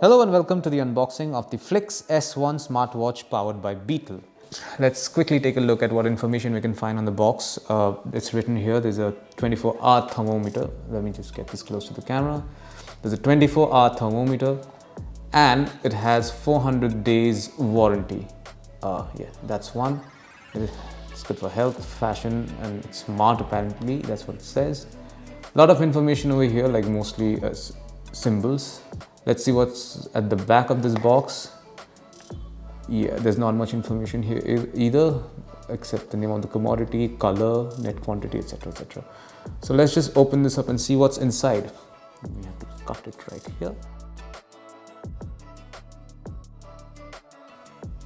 Hello and welcome to the unboxing of the FLiX S1 smartwatch powered by Beetel. Let's quickly take a look at what information we can find on the box. It's written here, there's a 24-hour thermometer. Let me just get this close to the camera. There's a 24-hour thermometer and it has 400 days warranty. Yeah, that's one. It's good for health, fashion and smart apparently, that's what it says. A lot of information over here, like mostly symbols. Let's see what's at the back of this box. Yeah, there's not much information here either, except the name of the commodity, color, net quantity, etc, etc. So let's just open this up and see what's inside. We have to cut it right here.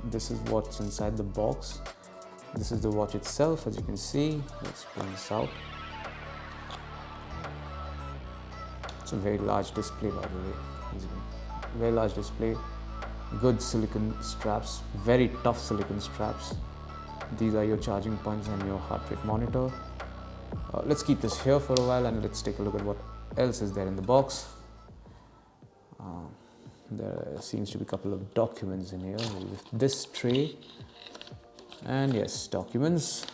This is what's inside the box. This is the watch itself, as you can see. Let's bring this out. It's a very large display, by the way. Very large display, good silicon straps, very tough silicon straps. These are your charging points and your heart rate monitor. Let's keep this here for a while and let's take a look at what else is there in the box. There seems to be a couple of documents in here with this tray, and yes, documents.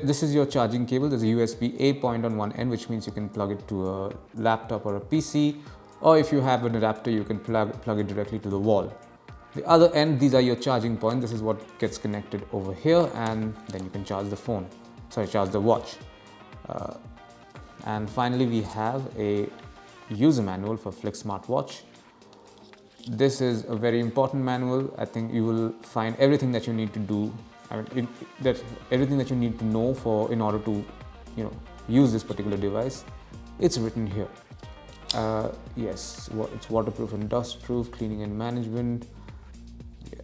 This is your charging cable. There's a USB-A point on one end, which means you can plug it to a laptop or a PC, or if you have an adapter, you can plug it directly to the wall. The other end, these are your charging points. This is what gets connected over here, and then you can charge the phone. Charge the watch. And finally, we have a user manual for FLiX smartwatch. This is a very important manual. I think you will find everything that you need to do. Everything that you need to know in order to, use this particular device. It's written here. Yes, it's waterproof and dustproof, cleaning and management. Yeah.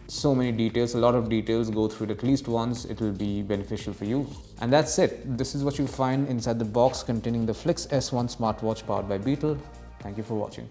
So many details, a lot of details. Go through it at least once. It will be beneficial for you. And that's it. This is what you find inside the box containing the FLiX S1 smartwatch powered by Beetel. Thank you for watching.